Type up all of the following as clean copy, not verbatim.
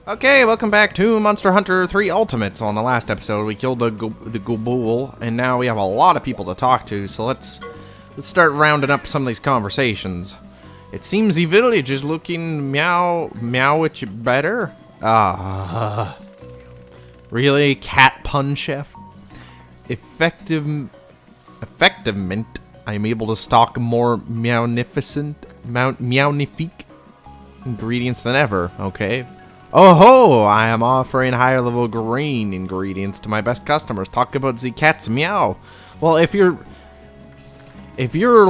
Okay, welcome back to Monster Hunter 3 Ultimates. On the last episode, we killed the Ghoul, and now we have a lot of people to talk to, so let's start rounding up some of these conversations. It seems the village is looking meowich better. Really? Cat pun, chef? Effectivement, I am able to stock more meownifique ingredients than ever, okay? Oh ho! I am offering higher level green ingredients to my best customers. Talk about the cat's meow. Well, if you're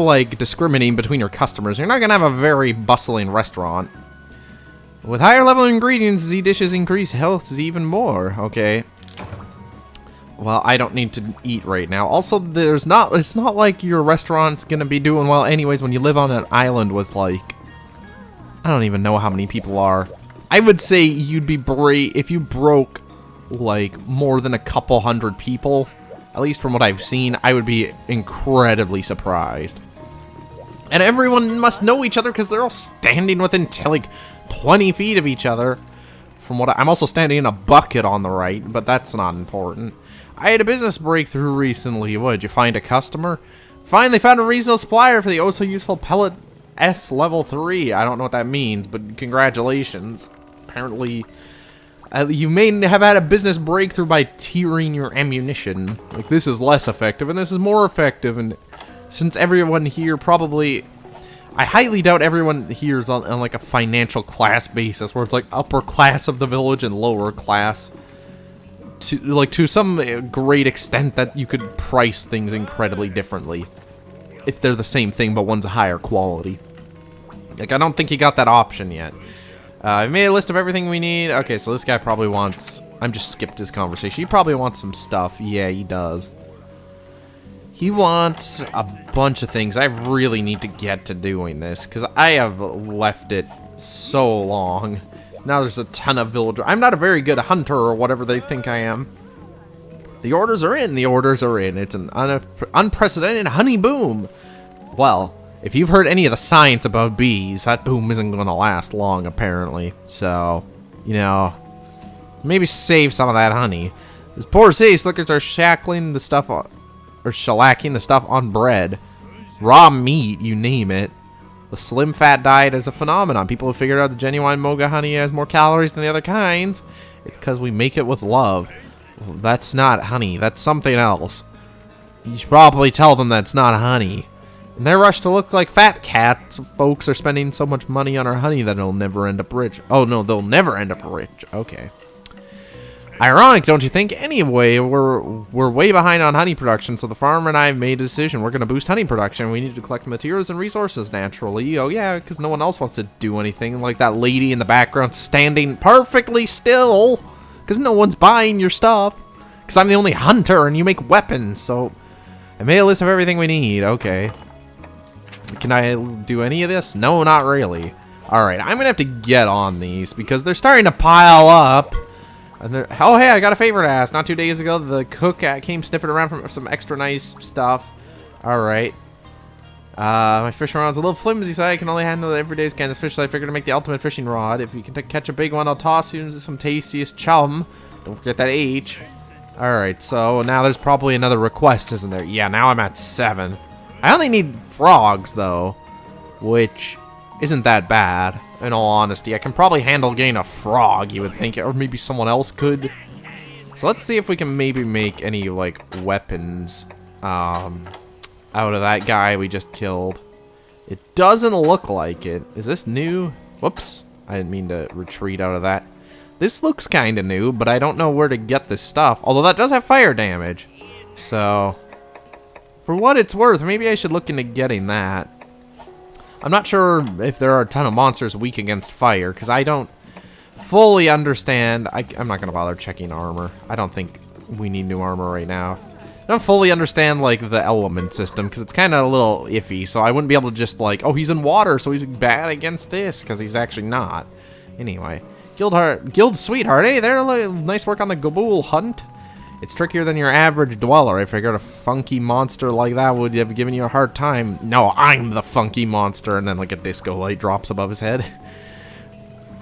like discriminating between your customers, you're not gonna have a very bustling restaurant. With higher level ingredients, the dishes increase health even more. Okay. Well, I don't need to eat right now. Also, it's not like your restaurant's gonna be doing well anyways when you live on an island with like, I don't even know how many people are. I would say you'd be brave if you broke like more than a couple hundred people. At least from what I've seen, I would be incredibly surprised. And everyone must know each other because they're all standing within like 20 feet of each other. From what I'm also standing in a bucket on the right, but that's not important. I had a business breakthrough recently. What, did you find a customer? Finally found a reasonable supplier for the oh so useful pellet S level 3. I don't know what that means, but congratulations. Apparently, you may have had a business breakthrough by tiering your ammunition. Like, this is less effective, and this is more effective, and since everyone here probably... I highly doubt everyone here is on like a financial class basis, where it's like upper class of the village and lower class. To some great extent that you could price things incredibly differently. If they're the same thing, but one's a higher quality. Like, I don't think you got that option yet. I made a list of everything we need. Okay, so this guy probably wants... I'm just skipped his conversation. He probably wants some stuff. Yeah, he does. He wants a bunch of things. I really need to get to doing this, because I have left it so long. Now there's a ton of villagers. I'm not a very good hunter, or whatever they think I am. The orders are in. The orders are in. It's an unprecedented honey boom. Well... if you've heard any of the science about bees, that boom isn't going to last long, apparently. So, you know, maybe save some of that honey. These poor city slickers are shacklacking the stuff on bread. Raw meat, you name it. The slim fat diet is a phenomenon. People have figured out the genuine mocha honey has more calories than the other kinds. It's because we make it with love. Well, that's not honey. That's something else. You should probably tell them that's not honey. In their rush to look like fat cats, folks are spending so much money on our honey that it'll never end up rich. Oh no, they'll never end up rich. Okay. Ironic, don't you think? Anyway, we're way behind on honey production, so the farmer and I have made a decision. We're going to boost honey production. We need to collect materials and resources naturally. Oh yeah, because no one else wants to do anything. Like that lady in the background standing perfectly still. Because no one's buying your stuff. Because I'm the only hunter and you make weapons, so... I made a list of everything we need. Okay. Can I do any of this? No, not really. Alright, I'm gonna have to get on these because they're starting to pile up. And oh, hey, I got a favor to ask. Not 2 days ago, the cook came sniffing around for some extra nice stuff. Alright. My fishing rod's a little flimsy, so I can only handle everyday's kind of fish, so I figured to make the ultimate fishing rod. If you can catch a big one, I'll toss you some tastiest chum. Don't forget that H. Alright, so now there's probably another request, isn't there? Yeah, now I'm at 7. I only need frogs, though, which isn't that bad, in all honesty. I can probably handle getting a frog, you would think, or maybe someone else could. So let's see if we can maybe make any, like, weapons out of that guy we just killed. It doesn't look like it. Is this new? Whoops. I didn't mean to retreat out of that. This looks kind of new, but I don't know where to get this stuff, although that does have fire damage. So... for what it's worth, maybe I should look into getting that. I'm not sure if there are a ton of monsters weak against fire, because I don't fully understand. I'm not going to bother checking armor. I don't think we need new armor right now. I don't fully understand, like, the element system, because it's kind of a little iffy, so I wouldn't be able to just, like, oh, he's in water, so he's bad against this, because he's actually not. Anyway, Guild Sweetheart, hey there, nice work on the Ghoul hunt. It's trickier than your average dweller. I figured a funky monster like that would have given you a hard time. No, I'm the funky monster. And then like a disco light drops above his head.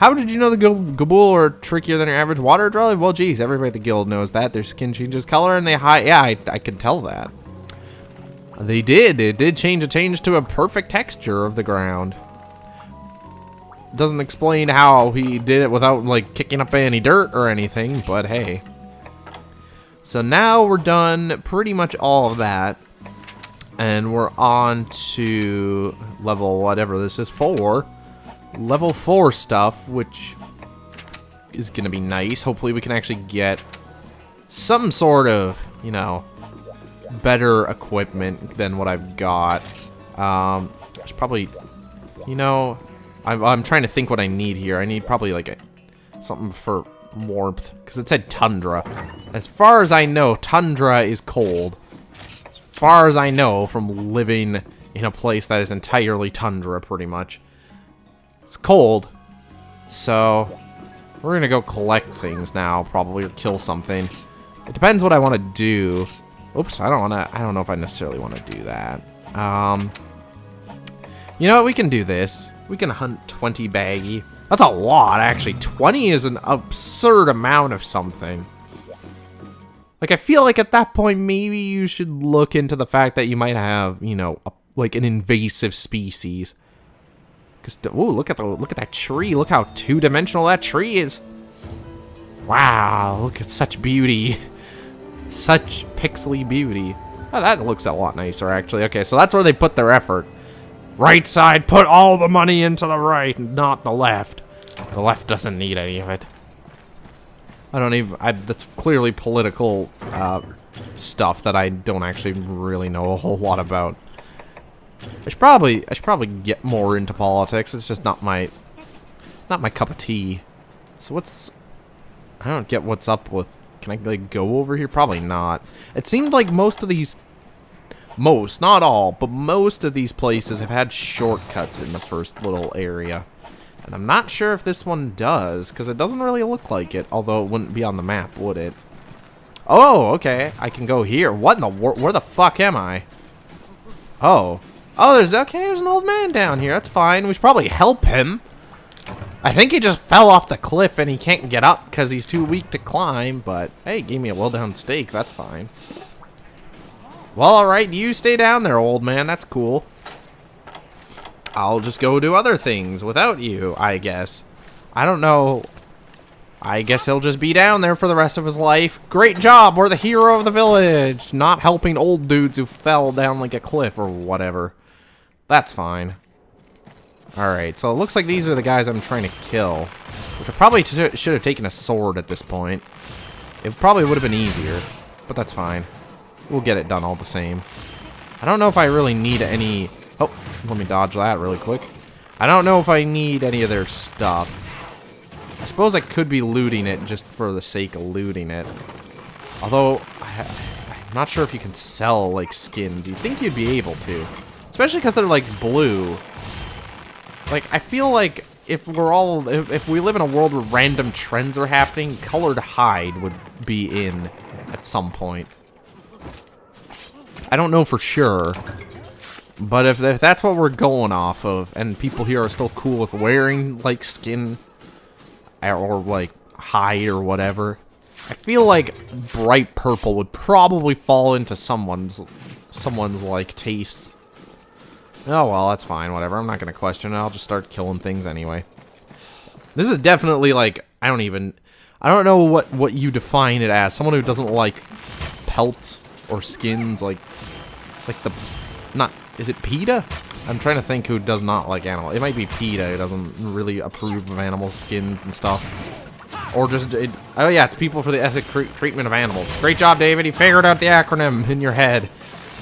How did you know the Gabool are trickier than your average water trolley? Well, geez, everybody at the guild knows that. Their skin changes color and they hide. Yeah, I could tell that. They did. It did change to a perfect texture of the ground. Doesn't explain how he did it without, like, kicking up any dirt or anything, but hey. So now we're done pretty much all of that. And we're on to level whatever this is, 4. Level 4 stuff, which is going to be nice. Hopefully we can actually get some sort of, you know, better equipment than what I've got. There's probably, you know, I'm trying to think what I need here. I need probably like something for warmth, because it said tundra. As far as I know, tundra is cold. As far as I know from living in a place that is entirely tundra, pretty much. It's cold, so we're gonna go collect things now, probably, or kill something. It depends what I want to do. Oops, I don't know if I necessarily want to do that. You know what, we can do this. We can hunt 20 baggy. That's a lot, actually. 20 is an absurd amount of something. Like, I feel like at that point, maybe you should look into the fact that you might have, you know, like an invasive species. Cause, ooh, look at that tree. Look how two-dimensional that tree is. Wow, look at such beauty. Such pixely beauty. Oh, that looks a lot nicer, actually. Okay, so that's where they put their effort. Right side, put all the money into the right, not the left. The left doesn't need any of it. That's clearly political stuff that I don't actually really know a whole lot about. I should probably get more into politics. It's just not my cup of tea. So what's this? I don't get what's up with. Can I like go over here? Probably not. It seemed like most of these, not all, but most of these places have had shortcuts in the first little area. And I'm not sure if this one does, because it doesn't really look like it, although it wouldn't be on the map, would it? Oh, okay. I can go here. What in the world? Where the fuck am I? Oh, there's an old man down here. That's fine. We should probably help him. I think he just fell off the cliff and he can't get up because he's too weak to climb, but hey, gave me a well-done steak. That's fine. Well, alright, you stay down there, old man. That's cool. I'll just go do other things without you, I guess. I don't know. I guess he'll just be down there for the rest of his life. Great job, we're the hero of the village. Not helping old dudes who fell down like a cliff or whatever. That's fine. Alright, so it looks like these are the guys I'm trying to kill. Which I probably should have taken a sword at this point. It probably would have been easier, but that's fine. We'll get it done all the same. I don't know if I really need any... Oh, let me dodge that really quick. I don't know if I need any of their stuff. I suppose I could be looting it just for the sake of looting it. Although, I'm not sure if you can sell, like, skins. You'd think you'd be able to. Especially because they're, like, blue. Like, I feel like if we live in a world where random trends are happening, colored hide would be in at some point. I don't know for sure. But if that's what we're going off of, and people here are still cool with wearing, like, skin, or, like, hide or whatever, I feel like bright purple would probably fall into someone's, like, taste. Oh, well, that's fine, whatever. I'm not going to question it. I'll just start killing things anyway. This is definitely, like, I don't know what you define it as. Someone who doesn't like pelts or skins, like is it PETA? I'm trying to think who does not like animal. It might be PETA who doesn't really approve of animal skins and stuff. Or just, oh yeah, it's people for the ethical treatment of animals. Great job, David. You figured out the acronym in your head.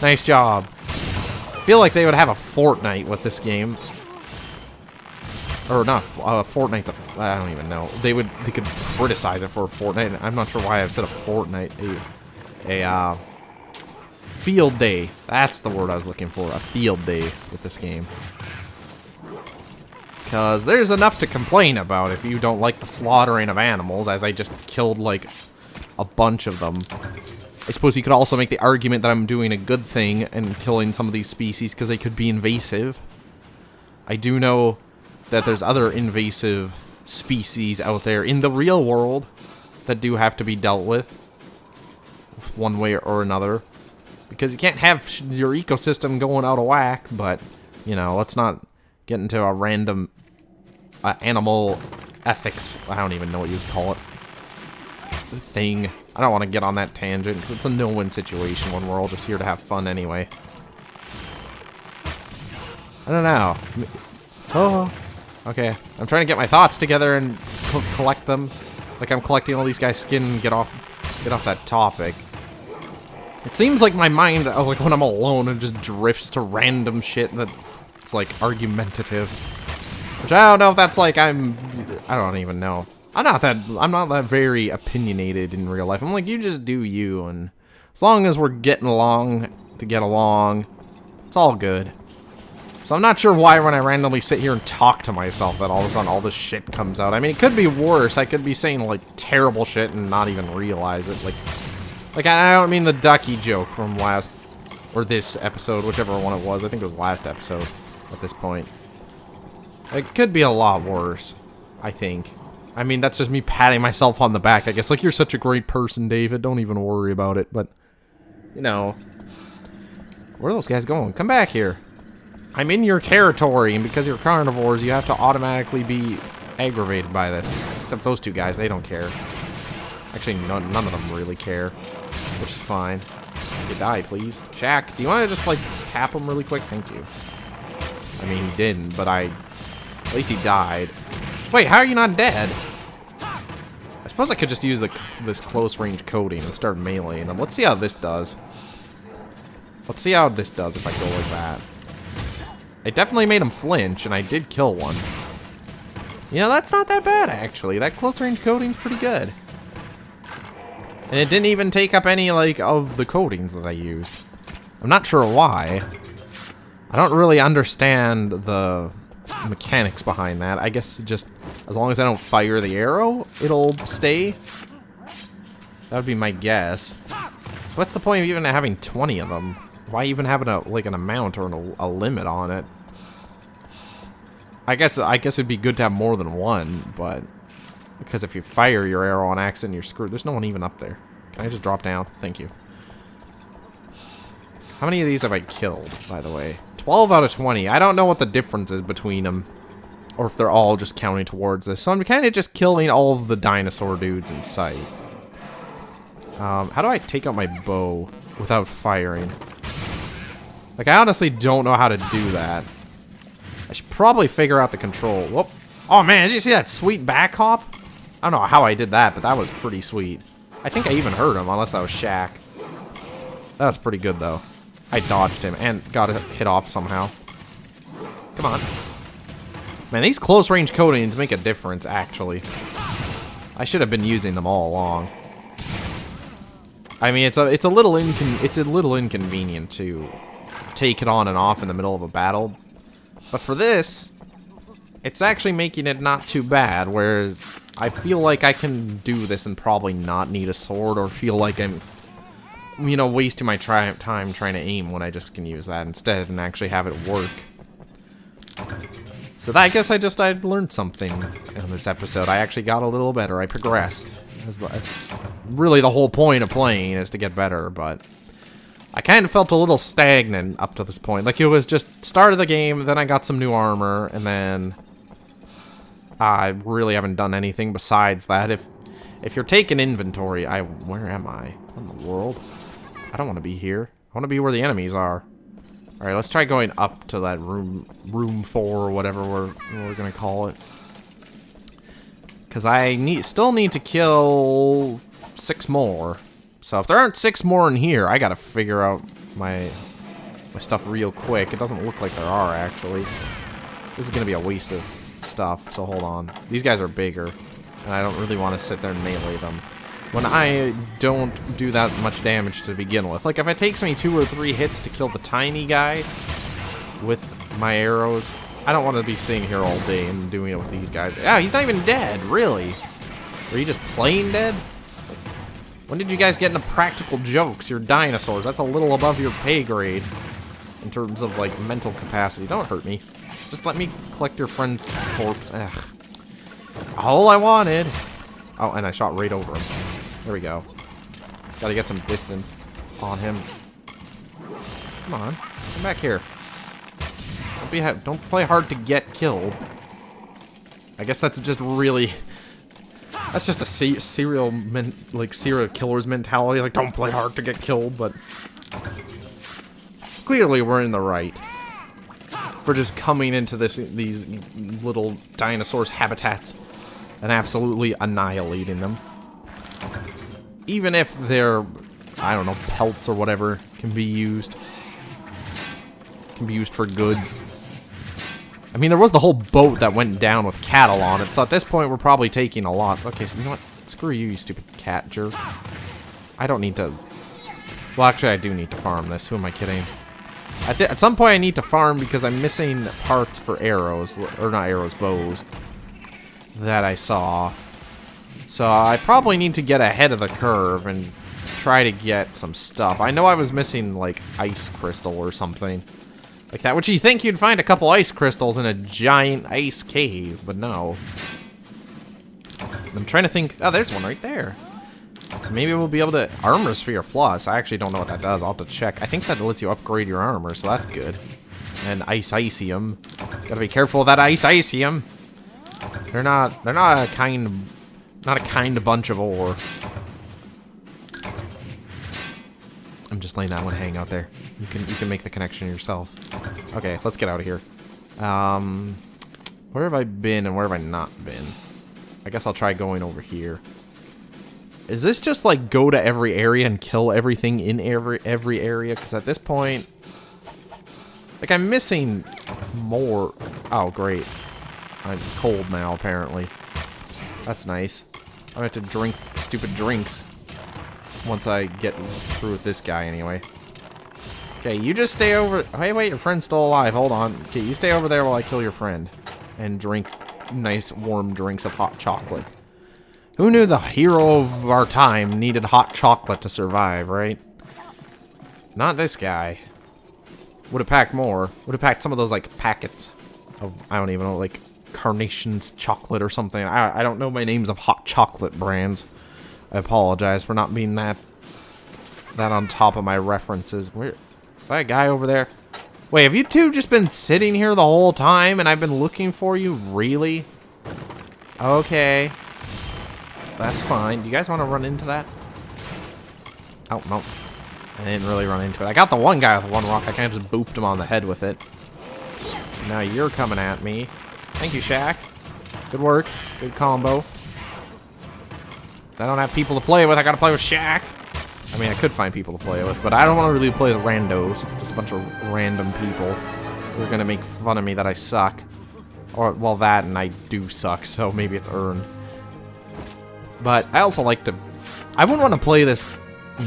Nice job. I feel like they would have a Fortnite with this game. Or not, Fortnite, I don't even know. They could criticize it for a Fortnite. I'm not sure why I've said a Fortnite. A field day. That's the word I was looking for. A field day with this game. Because there's enough to complain about if you don't like the slaughtering of animals, as I just killed, like, a bunch of them. I suppose you could also make the argument that I'm doing a good thing and killing some of these species because they could be invasive. I do know that there's other invasive species out there in the real world that do have to be dealt with one way or another. Because you can't have your ecosystem going out of whack, but, you know, let's not get into a random animal ethics, I don't even know what you'd call it, thing. I don't want to get on that tangent, because it's a no-win situation when we're all just here to have fun anyway. I don't know. Oh, okay. I'm trying to get my thoughts together and collect them. Like I'm collecting all these guys' skin and get off that topic. It seems like my mind, like when I'm alone, it just drifts to random shit that's like argumentative. Which I don't know if that's like I don't even know. I'm not that very opinionated in real life. I'm like, you just do you, and as long as we're getting along to get along, it's all good. So I'm not sure why when I randomly sit here and talk to myself that all of a sudden all this shit comes out. I mean, it could be worse. I could be saying like terrible shit and not even realize it. Like I don't mean the ducky joke from last, or this episode, whichever one it was. I think it was last episode at this point. It could be a lot worse, I think. I mean, that's just me patting myself on the back, I guess. Like, you're such a great person, David. Don't even worry about it. But, you know, where are those guys going? Come back here. I'm in your territory, and because you're carnivores, you have to automatically be aggravated by this. Except those two guys, they don't care. Actually, none of them really care, which is fine. You die, please. Shaq, do you want to just, like, tap him really quick? Thank you. I mean, he didn't, but at least he died. Wait, how are you not dead? I suppose I could just use this close-range coating and start meleeing them. Let's see how this does. Let's see how this does if I go like that. It definitely made him flinch, and I did kill one. You know, that's not that bad, actually. That close-range coating's pretty good. And it didn't even take up any, like, of the coatings that I used. I'm not sure why. I don't really understand the mechanics behind that. I guess just as long as I don't fire the arrow, it'll stay. That would be my guess. So what's the point of even having 20 of them? Why even having an amount or a limit on it? I guess it'd be good to have more than one, but because if you fire your arrow on accident, you're screwed. There's no one even up there. Can I just drop down? Thank you. How many of these have I killed, by the way? 12 out of 20. I don't know what the difference is between them, or if they're all just counting towards this. So I'm kind of just killing all of the dinosaur dudes in sight. How do I take out my bow without firing? Like, I honestly don't know how to do that. I should probably figure out the control. Whoop. Oh, man, did you see that sweet back hop? I don't know how I did that, but that was pretty sweet. I think I even hurt him, unless that was Shaq. That was pretty good, though. I dodged him and got hit off somehow. Come on. Man, these close-range coatings make a difference, actually. I should have been using them all along. I mean, it's a little inconvenient to take it on and off in the middle of a battle. But for this, it's actually making it not too bad, where I feel like I can do this and probably not need a sword, or feel like I'm, you know, wasting my time trying to aim when I just can use that instead and actually have it work. So I guess I learned something in this episode. I actually got a little better. I progressed. That's really the whole point of playing, is to get better, but I kind of felt a little stagnant up to this point. Like, it was just start of the game, then I got some new armor, and then I really haven't done anything besides that. If you're taking inventory, where am I? What in the world? I don't want to be here. I want to be where the enemies are. Alright, let's try going up to that room 4 or whatever we're gonna call it. Because I still need to kill 6 more. So if there aren't 6 more in here, I gotta figure out my stuff real quick. It doesn't look like there are, actually. This is gonna be a waste of stuff, so hold on. These guys are bigger, and I don't really want to sit there and melee them when I don't do that much damage to begin with. Like, if it takes me 2 or 3 hits to kill the tiny guy with my arrows, I don't want to be sitting here all day and doing it with these guys. Ah, he's not even dead, really. Are you just plain dead? When did you guys get into practical jokes? You're dinosaurs. That's a little above your pay grade in terms of, like, mental capacity. Don't hurt me. Just let me collect your friend's corpse. Ugh. All I wanted. Oh, and I shot right over him. There we go. Gotta get some distance on him. Come on. Come back here. Don't play hard to get killed. I guess that's just really... That's just a serial killer's mentality. Like, don't play hard to get killed, but... Clearly, we're in the right. For just coming into these little dinosaurs' habitats and absolutely annihilating them. Even if they're, I don't know, pelts or whatever can be used. Can be used for goods. I mean, there was the whole boat that went down with cattle on it, so at this point we're probably taking a lot. Okay, so you know what? Screw you, you stupid cat jerk. I don't need to... Well, actually, I do need to farm this. Who am I kidding? At some point I need to farm because I'm missing parts for arrows, or not arrows, bows, that I saw. So I probably need to get ahead of the curve and try to get some stuff. I know I was missing, like, ice crystal or something like that, which you think you'd find a couple ice crystals in a giant ice cave, but no. I'm trying to think. Oh, there's one right there. So maybe we'll be able to... Armor Sphere Plus. I actually don't know what that does. I'll have to check. I think that lets you upgrade your armor, so that's good. And Ice-Icium. Gotta be careful of that Ice-Icium. They're not a kind bunch of ore. I'm just letting that one hang out there. You can make the connection yourself. Okay, let's get out of here. Where have I been and where have I not been? I guess I'll try going over here. Is this just like go to every area and kill everything in every area? Because at this point, like, I'm missing more. Oh, great. I'm cold now, apparently. That's nice. I have to drink stupid drinks once I get through with this guy anyway. Okay, you just stay over... Hey, wait, your friend's still alive. Hold on. Okay, you stay over there while I kill your friend. And drink nice warm drinks of hot chocolate. Who knew the hero of our time needed hot chocolate to survive, right? Not this guy. Would have packed more. Would have packed some of those, like, packets of, I don't even know, like, Carnation's chocolate or something. I don't know my names of hot chocolate brands. I apologize for not being that on top of my references. Where is that guy over there? Wait, have you two just been sitting here the whole time and I've been looking for you? Really? Okay. That's fine. Do you guys want to run into that? Oh, no. I didn't really run into it. I got the one guy with one rock. I kind of just booped him on the head with it. Now you're coming at me. Thank you, Shaq. Good work. Good combo. I don't have people to play with. I gotta play with Shaq. I mean, I could find people to play with, but I don't want to really play with randos. Just a bunch of random people who are gonna make fun of me that I suck. Or, well, that and I do suck, so maybe it's earned. But I also like to... I wouldn't want to play this,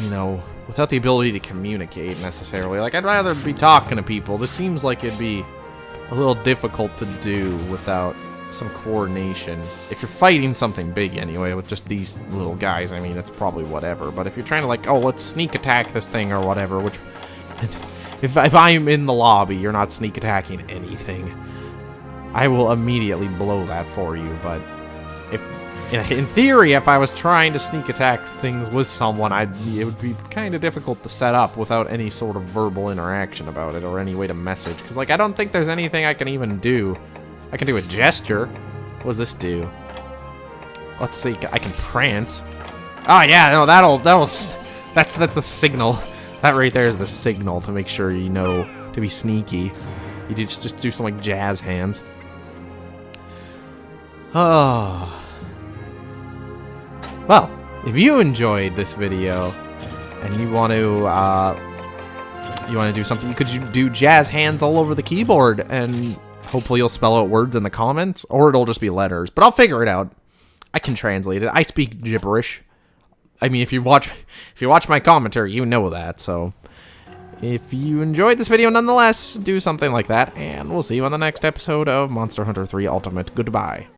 you know, without the ability to communicate, necessarily. Like, I'd rather be talking to people. This seems like it'd be a little difficult to do without some coordination. If you're fighting something big, anyway, with just these little guys, I mean, it's probably whatever. But if you're trying to, like, oh, let's sneak attack this thing or whatever, which... If I'm in the lobby, you're not sneak attacking anything. I will immediately blow that for you, but... In theory, if I was trying to sneak attack things with someone, it would be kind of difficult to set up without any sort of verbal interaction about it or any way to message. Because, like, I don't think there's anything I can even do. I can do a gesture. What does this do? Let's see. I can prance. Oh, yeah, no, that's the signal. That right there is the signal to make sure you know to be sneaky. You just do some, like, jazz hands. Oh... Well, if you enjoyed this video and you want to do something, you could do jazz hands all over the keyboard, and hopefully you'll spell out words in the comments, or it'll just be letters. But I'll figure it out. I can translate it. I speak gibberish. I mean, if you watch my commentary, you know that. So, if you enjoyed this video, nonetheless, do something like that, and we'll see you on the next episode of Monster Hunter 3 Ultimate. Goodbye.